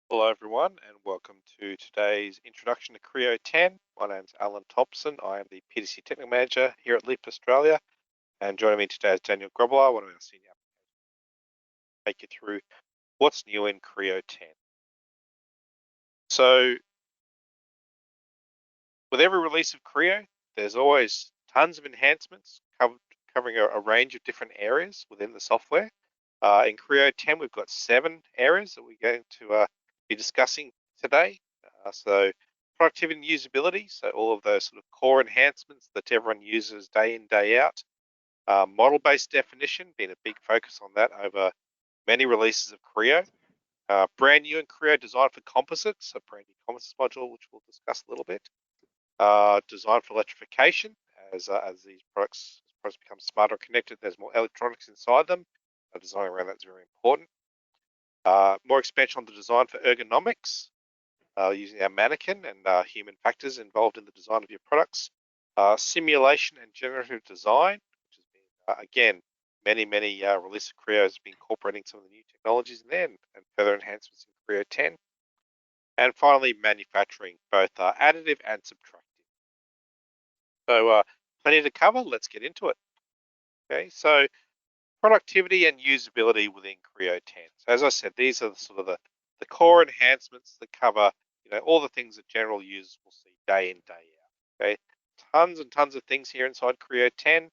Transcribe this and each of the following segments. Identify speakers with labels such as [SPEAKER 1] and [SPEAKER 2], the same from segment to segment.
[SPEAKER 1] Hello everyone and welcome to today's introduction to Creo 10. My name's Alan Thompson. I am the PDC Technical Manager here at Leap Australia, and joining me today is Daniel Grobler, one of our senior applications, take you through what's new in Creo 10. So with every release of Creo, there's always tons of enhancements covering a range of different areas within the software. In Creo 10, we've got 7 areas that we're going to be discussing today. So productivity and usability, so all of those sort of core enhancements that everyone uses day in, day out. Model-based definition, being a big focus on that over many releases of Creo. Brand new in Creo, designed for composites, a brand new composites module, which we'll discuss a little bit. Designed for electrification, as these products become smarter and connected, there's more electronics inside them. Design around that's very important. More expansion on the design for ergonomics, using our mannequin and human factors involved in the design of your products. Simulation and generative design, which has been, again, many releases of Creo has been incorporating some of the new technologies in there and further enhancements in Creo 10. And finally, manufacturing, both additive and subtractive. So plenty to cover. Let's get into it. Okay, so productivity and usability within Creo 10. So as I said, these are sort of the core enhancements that cover all the things that general users will see day in, day out. Okay, tons and tons of things here inside Creo 10.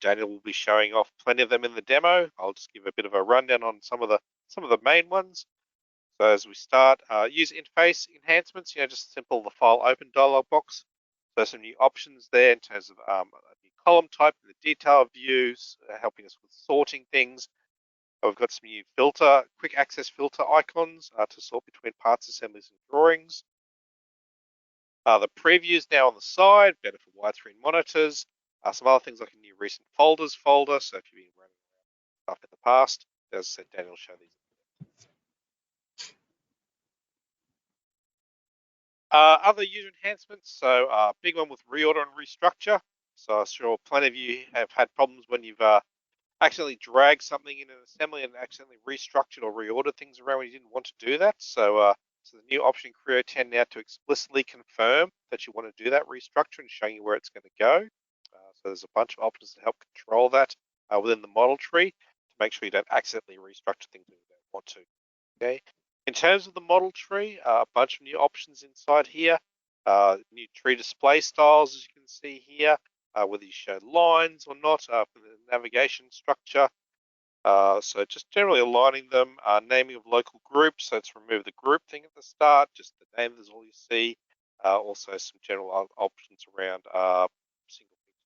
[SPEAKER 1] Daniel will be showing off plenty of them in the demo. I'll just give a bit of a rundown on some of the main ones. So as we start, user interface enhancements, just simple the file open dialog box. So some new options there in terms of a new column type, the detail views, helping us with sorting things. We've got some new quick access filter icons to sort between parts assemblies and drawings. The previews now on the side, better for widescreen monitors. Some other things like a new recent folders folder. So if you've been running around stuff in the past, as I said, Daniel will show these. Other user enhancements, so big one with reorder and restructure. So I'm sure plenty of you have had problems when you've accidentally dragged something in an assembly and accidentally restructured or reordered things around when you didn't want to do that. So the new option in Creo 10 now to explicitly confirm that you want to do that restructure and showing you where it's going to go. So there's a bunch of options to help control that within the model tree to make sure you don't accidentally restructure things when you don't want to. Okay. In terms of the model tree, a bunch of new options inside here. New tree display styles, as you can see here, whether you show lines or not for the navigation structure. So just generally aligning them, naming of local groups. So it's remove the group thing at the start, just the name is all you see. Also some general options around single features.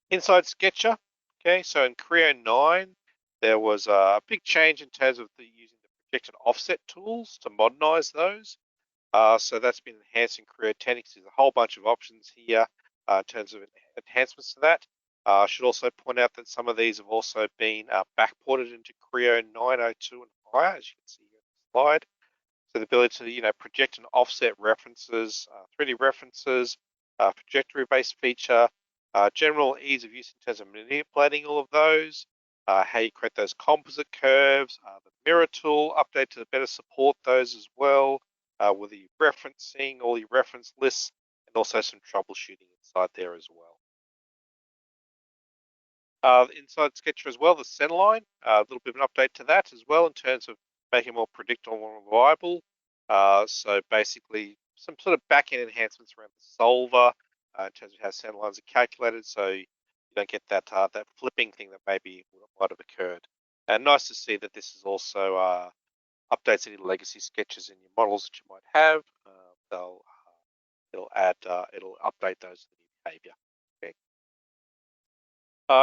[SPEAKER 1] Inside Sketcher, okay, so in Creo 9, there was a big change in terms of using the projected offset tools to modernize those. So that's been enhanced in Creo 10. There's a whole bunch of options here in terms of enhancements to that. I should also point out that some of these have also been backported into Creo 9.02 and higher, as you can see here on the slide. So the ability to project and offset references, 3D references, trajectory-based feature, general ease of use in terms of manipulating all of those, how you create those composite curves, the mirror tool update to better support those as well, with the referencing, all your reference lists, and also some troubleshooting inside there as well. Inside Sketcher as well, the centerline, a little bit of an update to that as well in terms of making it more predictable and reliable. So basically some sort of back-end enhancements around the solver in terms of how centerlines are calculated, so you don't get that that flipping thing that maybe might have occurred. And nice to see that this is also updates any legacy sketches in your models that you might have. It'll update those to the new behavior. Okay.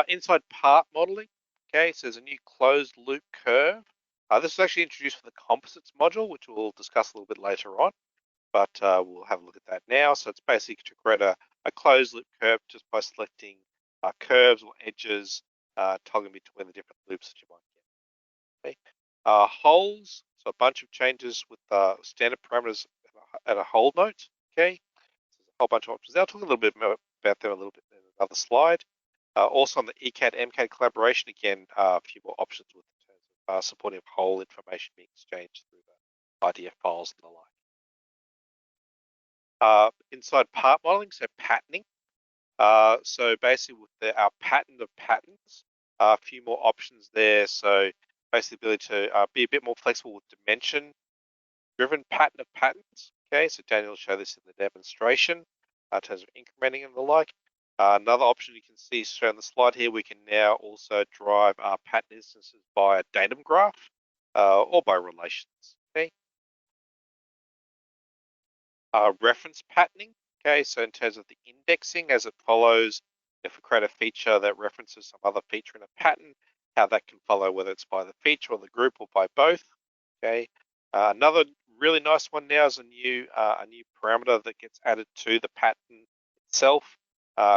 [SPEAKER 1] Inside part modeling, okay, so there's a new closed loop curve. This was actually introduced for the composites module, which we'll discuss a little bit later on, but we'll have a look at that now. So it's basically to create a closed loop curve just by selecting curves or edges, toggling between the different loops that you might get. Okay. Holes, so a bunch of changes with standard parameters at a hole note. Okay, so there's a whole bunch of options. I'll talk a little bit more about them a little bit in another slide. Also on the ECAD MCAD collaboration, again, a few more options with supporting whole information being exchanged through the IDF files and the like. Inside part modeling, so patterning. So basically with our pattern of patterns, a few more options there. So basically the ability to be a bit more flexible with dimension-driven pattern of patterns. Okay, so Daniel will show this in the demonstration in terms of incrementing and the like. Another option you can see shown on the slide here, we can now also drive our pattern instances by a datum graph or by relations. Okay. Reference patterning. Okay, so in terms of the indexing, as it follows, if we create a feature that references some other feature in a pattern, how that can follow, whether it's by the feature or the group or by both. Okay. Another really nice one now is a new parameter that gets added to the pattern itself,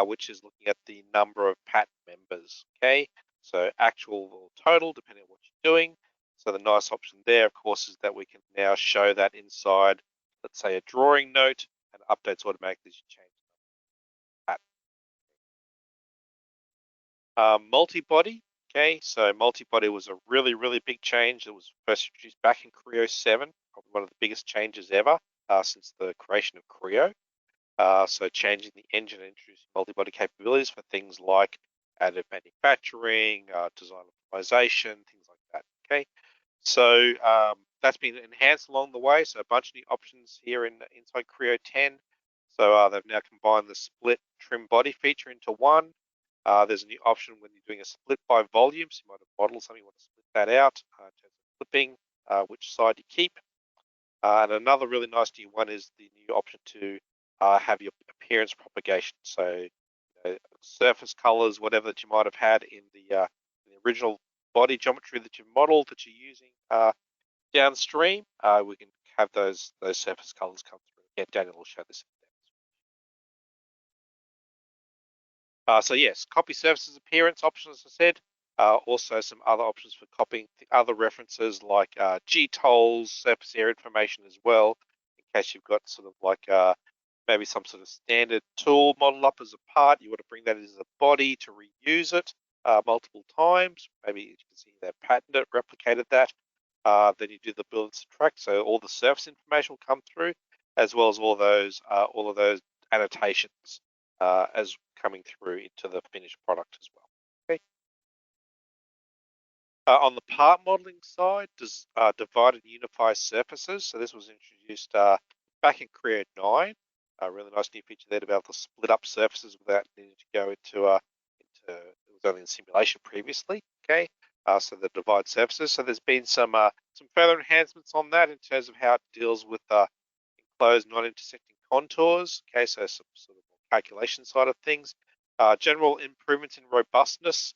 [SPEAKER 1] which is looking at the number of pattern members. Okay, so actual or total, depending on what you're doing. So the nice option there, of course, is that we can now show that inside, let's say, a drawing note, and updates automatically as you change the pattern. Multi-body. Okay, so multi-body was a really, really big change. It was first introduced back in Creo 7, probably one of the biggest changes ever since the creation of Creo. So changing the engine and introducing multi-body capabilities for things like additive manufacturing, design optimization, things like that. Okay, so that's been enhanced along the way. So a bunch of new options here inside Creo 10. So they've now combined the split trim body feature into one. There's a new option when you're doing a split by volume. So you might have modeled something, you want to split that out in terms of flipping which side you keep. And another really nice new one is the new option to have your appearance propagation. So surface colors, whatever that you might have had in the original body geometry that you've modeled that you're using downstream, we can have those surface colors come through. Yeah, Daniel will show this. So yes, copy surfaces appearance options, as I said. Also some other options for copying other references like GTOLs, surface area information as well, in case you've got sort of like maybe some sort of standard tool modeled up as a part. You want to bring that as a body to reuse it multiple times. Maybe you can see that patterned it, replicated that. Then you do the build and subtract, so all the surface information will come through, as well as all of those annotations as coming through into the finished product as well. Okay. On the part modeling side, divide and unify surfaces. So this was introduced back in Creo 9. A really nice new feature there to be able to split up surfaces without needing to go into it was only in simulation previously. Okay. So the divide surfaces. So there's been some further enhancements on that in terms of how it deals with enclosed non-intersecting contours. Okay, so some sort of calculation side of things. General improvements in robustness.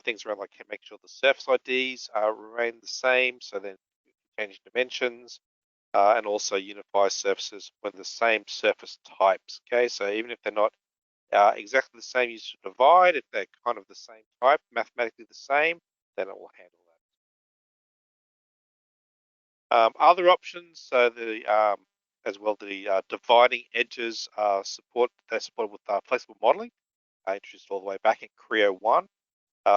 [SPEAKER 1] Things around like make sure the surface IDs remain the same. So then you can change dimensions. And also unify surfaces with the same surface types. Okay, so even if they're not exactly the same, you should divide. If they're kind of the same type, mathematically the same, then it will handle that. Other options, so as well the dividing edges they're supported with flexible modeling, introduced all the way back in Creo 1.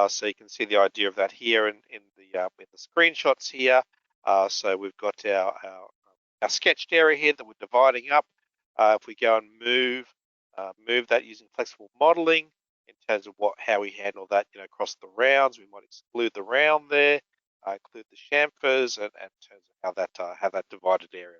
[SPEAKER 1] So you can see the idea of that here in the screenshots here. So we've got our sketched area here that we're dividing up. If we go and move that using flexible modeling in terms of how we handle that, across the rounds, we might exclude the round there, include the chamfers, and in terms of how that divided area.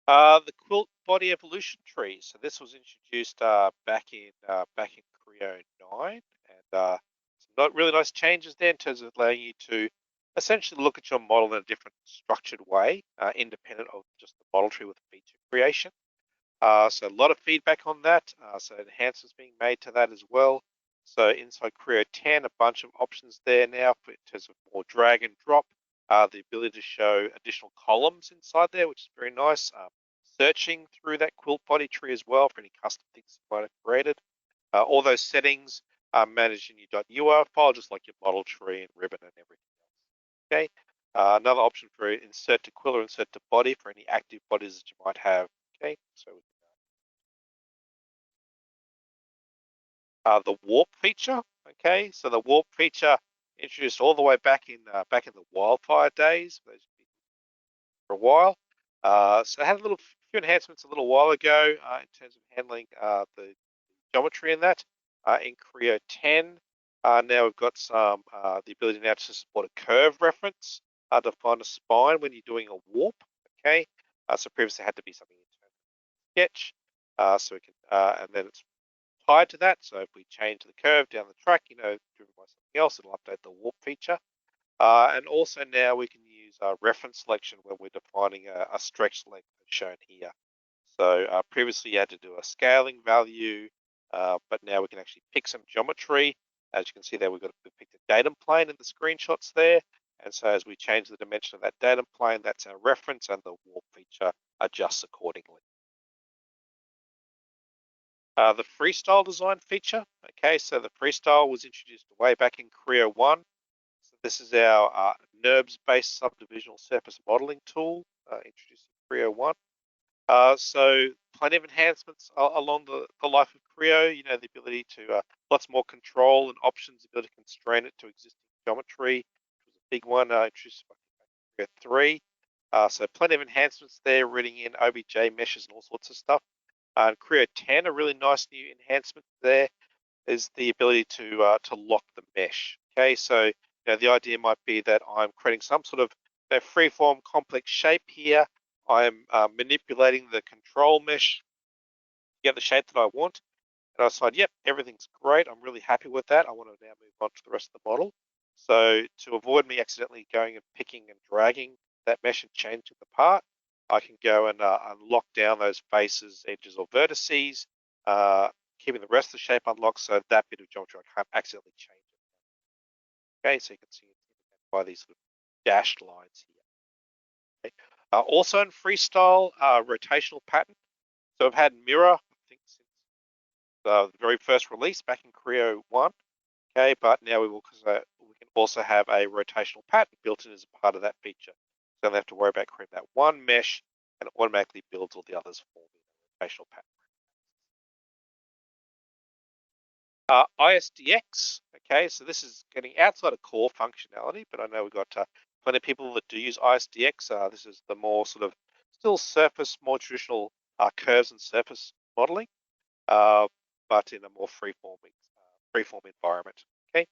[SPEAKER 1] The quilt body evolution tree. So this was introduced back in Creo 9, and some really nice changes there in terms of allowing you to essentially look at your model in a different structured way, independent of just the model tree with feature creation. So a lot of feedback on that. So enhancements being made to that as well. So inside Creo 10, a bunch of options there now in terms of more drag and drop. The ability to show additional columns inside there, which is very nice. Searching through that quilt body tree as well for any custom things you might have created. All those settings are managed in your .ui file, just like your model tree and ribbon and everything else. Okay. Another option for insert to quill or insert to body for any active bodies that you might have. Okay. So the warp feature. Okay, so the warp feature introduced all the way back in the wildfire days for a while. So it had a few enhancements a little while ago in terms of handling the geometry in that. In Creo 10, now we've got some the ability now to support a curve reference to find a spine when you're doing a warp. Okay, so previously it had to be something in sketch. So we can, and then it's tied to that. So if we change the curve down the track, driven by something else, it'll update the warp feature. And also now we can use reference selection when we're defining a stretch length shown here. So previously you had to do a scaling value, but now we can actually pick some geometry. As you can see there, we've picked a datum plane in the screenshots there. And so as we change the dimension of that datum plane, that's our reference, and the warp feature adjusts accordingly. The freestyle design feature. Okay, so the freestyle was introduced way back in Creo 1. So this is our NURBS-based subdivisional surface modeling tool introduced in Creo 1. So plenty of enhancements along the life of Creo, the ability to lots more control and options, the ability to constrain it to existing geometry, which was a big one introduced by Creo 3. So plenty of enhancements there, reading in OBJ meshes and all sorts of stuff. Creo 10, a really nice new enhancement there is the ability to lock the mesh. Okay, so the idea might be that I'm creating some sort of freeform complex shape here. I'm manipulating the control mesh to get the shape that I want. And I decide, yep, everything's great. I'm really happy with that. I want to now move on to the rest of the model. So to avoid me accidentally going and picking and dragging that mesh and changing the part, I can go and lock down those faces, edges, or vertices, keeping the rest of the shape unlocked so that bit of geometry I can't accidentally change it. Okay, so you can see it by these sort of dashed lines here. Okay. Also in freestyle, rotational pattern. So I've had mirror, I think, since the very first release back in Creo 1. Okay, but now we can also have a rotational pattern built in as a part of that feature. So don't have to worry about creating that one mesh, and it automatically builds all the others for me in a rotational pattern. ISDX, okay, so this is getting outside of core functionality, but I know we've got plenty of people that do use ISDX. This is the more sort of still surface, more traditional curves and surface modeling, but in a more freeform environment. Okay,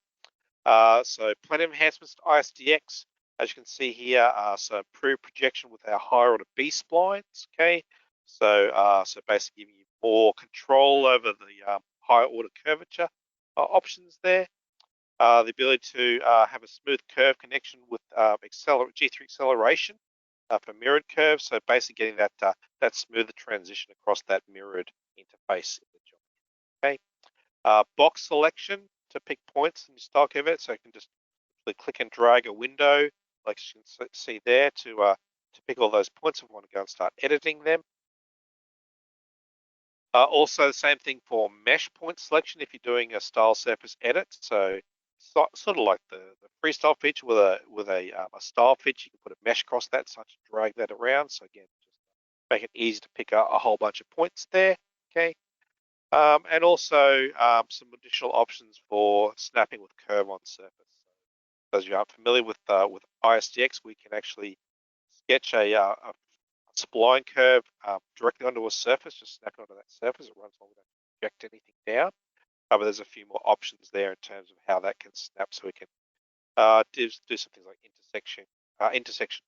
[SPEAKER 1] so plenty of enhancements to ISDX. As you can see here, so improved projection with our higher order B splines. Okay, so so basically giving you more control over the higher order curvature options there. The ability to have a smooth curve connection with G3 acceleration for mirrored curves. So basically getting that smoother transition across that mirrored interface in the geometry. Okay. Box selection to pick points in your style curve edit. So you can just click and drag a window, like you can see there, to pick all those points if we want to go and start editing them. Also, the same thing for mesh point selection if you're doing a style surface edit. So sort of like the freestyle feature with a style feature, you can put a mesh across that, so to drag that around. So again, just make it easy to pick a whole bunch of points there. Okay. And also some additional options for snapping with curve on surface. So, as you aren't familiar with ISDX, we can actually sketch a spline curve directly onto a surface, just snap it onto that surface. It runs long enough to project anything down. But there's a few more options there in terms of how that can snap, so we can do some things like intersection